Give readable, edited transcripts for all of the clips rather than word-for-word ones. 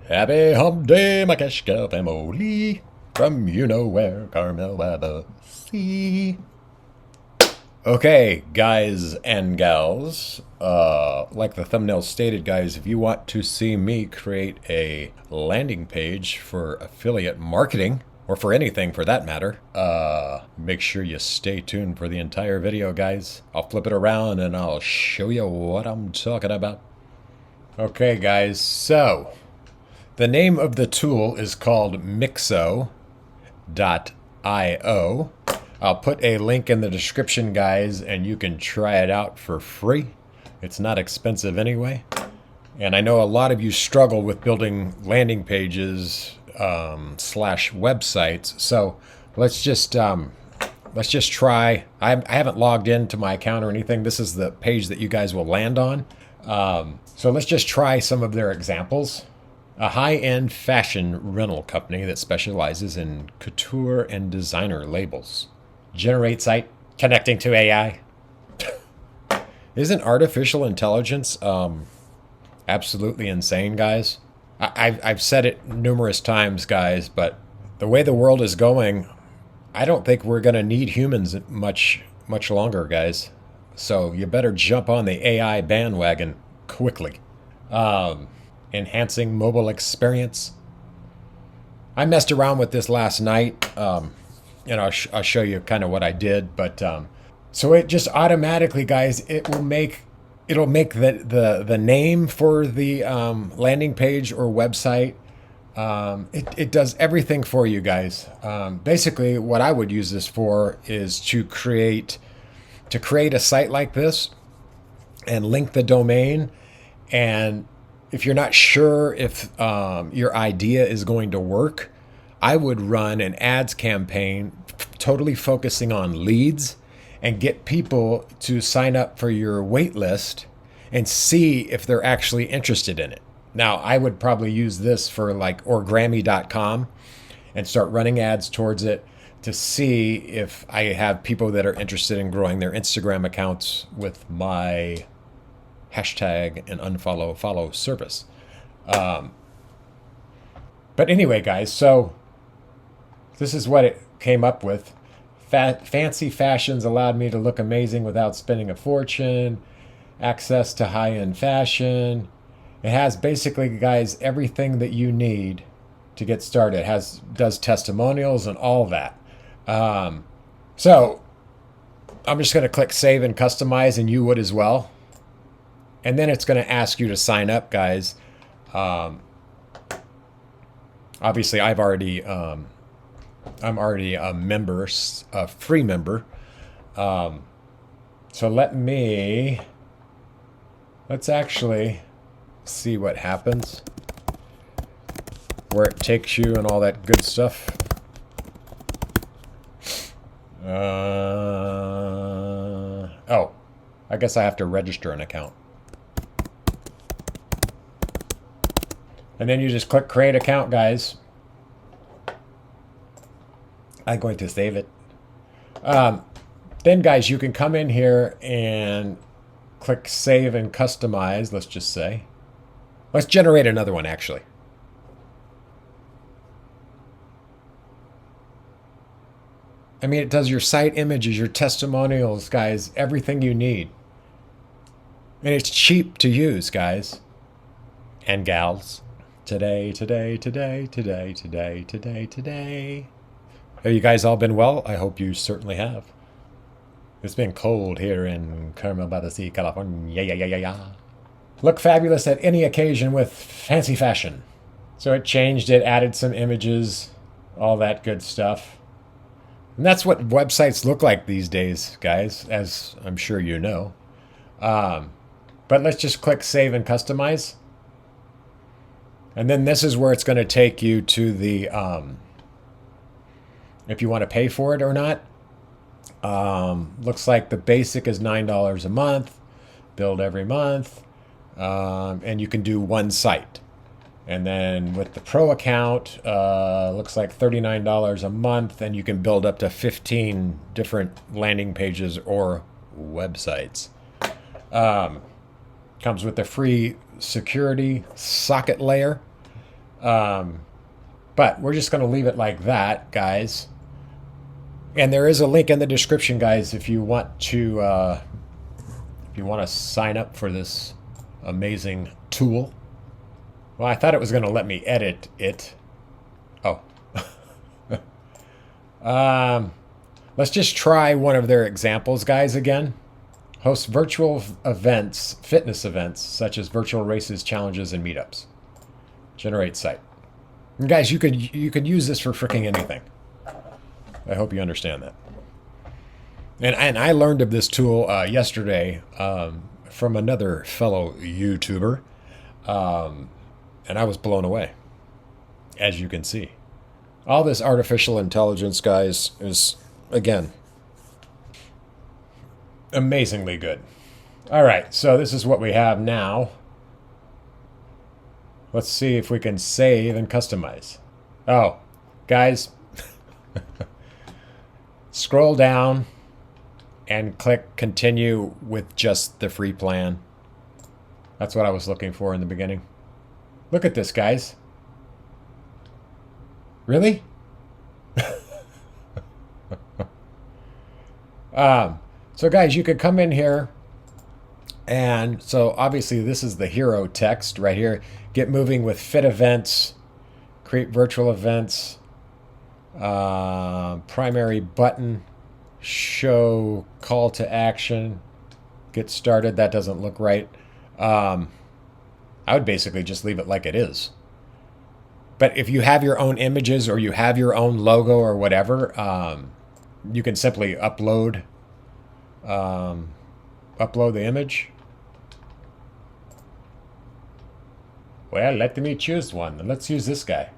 Happy Hump Day, my Keshka family. From you know where, Carmel by the sea. Okay, guys and gals, like the thumbnail stated, guys, if you want to see me create a landing page for affiliate marketing, or for anything for that matter, make sure you stay tuned for the entire video, guys. I'll flip it around and I'll show you what I'm talking about. Okay, guys, so the name of the tool is called Mixo.io. I'll put a link in the description, guys, and you can try it out for free. It's not expensive anyway. And I know a lot of you struggle with building landing pages slash websites. So let's just try. I haven't logged into my account or anything. This is the page that you guys will land on. So let's just try some of their examples. A high-end fashion rental company that specializes in couture and designer labels. Generate site connecting to AI. Isn't artificial intelligence absolutely insane, guys? I've said it numerous times, guys, but the way the world is going, I don't think we're going to need humans much longer, guys. So you better jump on the AI bandwagon quickly. Enhancing mobile experience. I messed around with this last night. I'll show you kind of what I did, but so it just automatically, guys, it'll make the name for the landing page or website. It does everything for you, guys. Basically, what I would use this for is to create a site like this and link the domain. And if you're not sure if your idea is going to work, I would run an ads campaign totally focusing on leads and get people to sign up for your wait list and see if they're actually interested in it. Now, I would probably use this for like origami.com and start running ads towards it to see if I have people that are interested in growing their Instagram accounts with my hashtag and follow service. But anyway, guys, so this is what it came up with. Fancy fashions allowed me to look amazing without spending a fortune. Access to high-end fashion. It has basically, guys, everything that you need to get started. It does testimonials and all that. So I'm just going to click save and customize, and you would as well. And then it's going to ask you to sign up, guys. Obviously, I'm already a member, a free member. So let's actually see what happens, where it takes you and all that good stuff. Oh, I guess I have to register an account. And then you just click create account, guys. I'm going to save it. Then, guys, you can come in here and click save and customize, let's just say. Let's generate another one, actually. I mean, it does your site images, your testimonials, guys, everything you need. And it's cheap to use, guys and gals. Today. Have you guys all been well? I hope you certainly have. It's been cold here in Carmel by the Sea, California. Yeah. Look fabulous at any occasion with fancy fashion. So it changed it, added some images, all that good stuff. And that's what websites look like these days, guys, as I'm sure you know. But let's just click save and customize. And then this is where it's going to take you to the, if you want to pay for it or not. Looks like the basic is $9 a month, billed every month, and you can do one site. And then with the pro account, looks like $39 a month, and you can build up to 15 different landing pages or websites. Comes with a free security socket layer. But we're just going to leave it like that, guys. And there is a link in the description, guys, if you want to sign up for this amazing tool. Well, I thought it was going to let me edit it. Oh. Let's just try one of their examples, guys, again. Host virtual events, fitness events, such as virtual races, challenges, and meetups. Generate site. And guys, you could use this for freaking anything. I hope you understand that. And I learned of this tool yesterday from another fellow YouTuber, and I was blown away, as you can see. All this artificial intelligence, guys, is, again, amazingly good. All right, so this is what we have now. Let's see if we can save and customize. Oh, guys, scroll down and click continue with just the free plan. That's what I was looking for in the beginning. Look at this, guys. Really? So guys, you could come in here, and so obviously this is the hero text right here. Get moving with fit events, create virtual events, primary button, show call to action, get started. That doesn't look right. I would basically just leave it like it is. But if you have your own images or you have your own logo or whatever, you can simply upload the image. Well, let me choose one. Let's use this guy.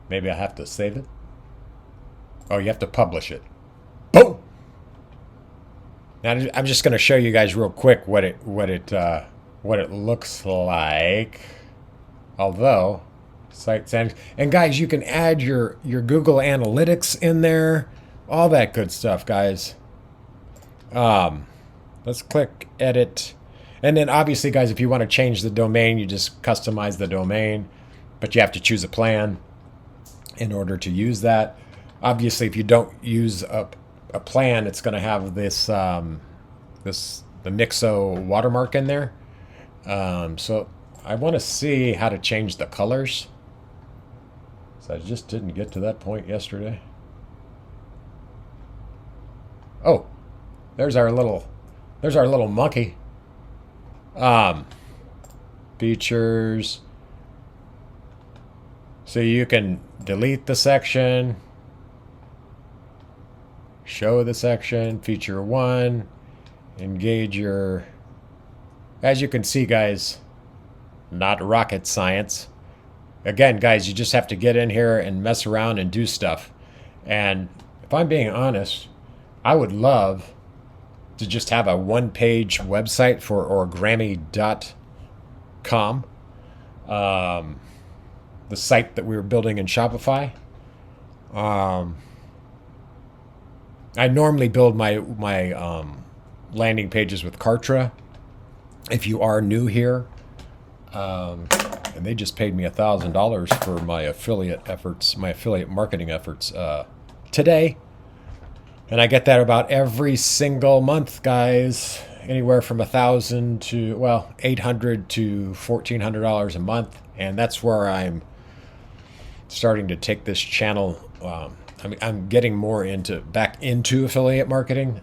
Maybe I have to save it. Oh, you have to publish it. Boom! Now I'm just going to show you guys real quick what it looks like. Although site settings, and guys, you can add your Google Analytics in there, all that good stuff, guys. Let's click edit, and then obviously, guys, if you want to change the domain, you just customize the domain, but you have to choose a plan in order to use that. Obviously, if you don't use a plan, it's going to have this the Mixo watermark in there. So I want to see how to change the colors. So I just didn't get to that point yesterday. Oh, there's our little monkey. Features. So you can delete the section, show the section, feature one, engage your, as you can see, guys, not rocket science. Again, guys, you just have to get in here and mess around and do stuff. And if I'm being honest, I would love to just have a one-page website for origami.com, the site that we were building in Shopify. I normally build my landing pages with Kartra. If you are new here, and they just paid me $1,000 for my affiliate efforts, my affiliate marketing efforts today. And I get that about every single month, guys. Anywhere from $1,000 to, well, $800 to $1,400 a month. And that's where I'm starting to take this channel. I'm getting more back into affiliate marketing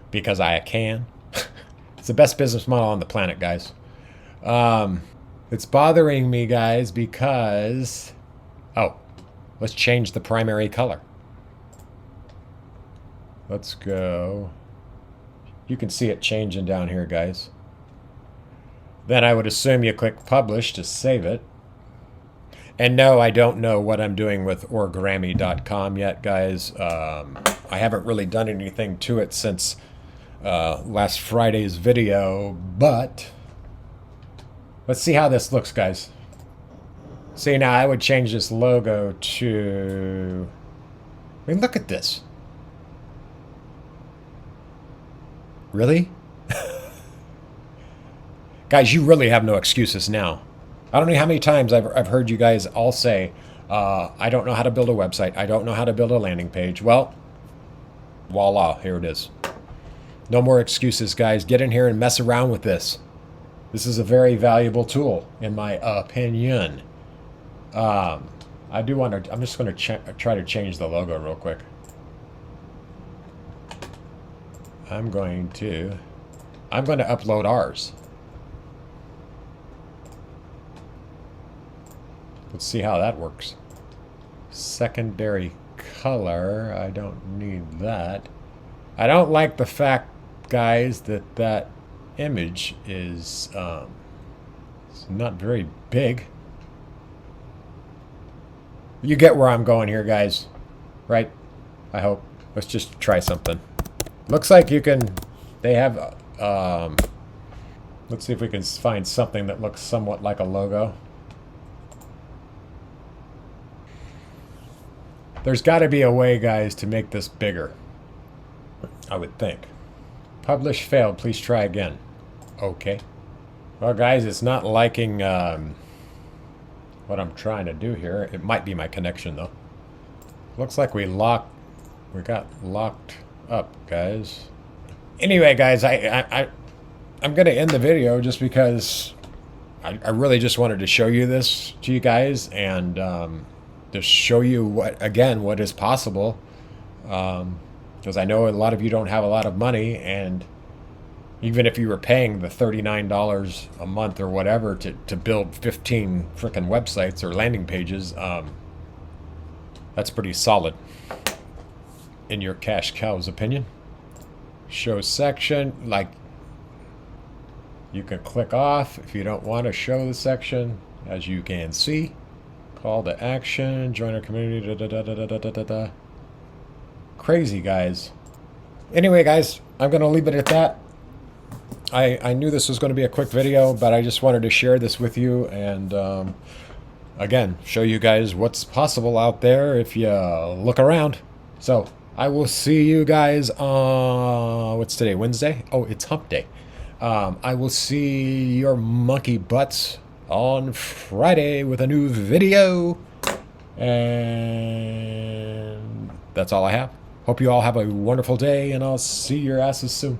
because I can. It's the best business model on the planet, guys. It's bothering me, guys, because, oh, let's change the primary color. Let's go. You can see it changing down here, guys. Then I would assume you click publish to save it. And no, I don't know what I'm doing with origami.com yet, guys. I haven't really done anything to it since last Friday's video, but let's see how this looks, guys. See, now I would change this logo to, I mean, look at this. Really? Guys, you really have no excuses now. I don't know how many times I've heard you guys all say, I don't know how to build a website. I don't know how to build a landing page. Well, voila, here it is. No more excuses, guys. Get in here and mess around with this. This is a very valuable tool, in my opinion. I do want to, I'm just going to try to change the logo real quick. I'm going to upload ours. Let's see how that works. Secondary color, I don't need that. I don't like the fact, guys, that image is it's not very big. You get where I'm going here, guys, right? I hope. Let's just try something. Looks like you can, they have, let's see if we can find something that looks somewhat like a logo. There's got to be a way, guys, to make this bigger, I would think. Publish failed. Please try again. Okay. Well, guys, it's not liking what I'm trying to do here. It might be my connection, though. Looks like we got locked up, guys. Anyway, guys, I'm going to end the video just because I really just wanted to show you this to you guys and to show you what is possible. Because I know a lot of you don't have a lot of money, and even if you were paying the $39 a month or whatever to build 15 frickin' websites or landing pages, that's pretty solid, in your cash cow's opinion. Show section, like, you can click off if you don't want to show the section, as you can see. Call to action, join our community, da, da, da, da, da, da, da, da. Crazy, guys. Anyway, guys, I'm going to leave it at that. I knew this was going to be a quick video, but I just wanted to share this with you and, again, show you guys what's possible out there if you look around. So, I will see you guys on, what's today, Wednesday? Oh, it's hump day. I will see your monkey butts on Friday with a new video. And that's all I have. Hope you all have a wonderful day, and I'll see your asses soon.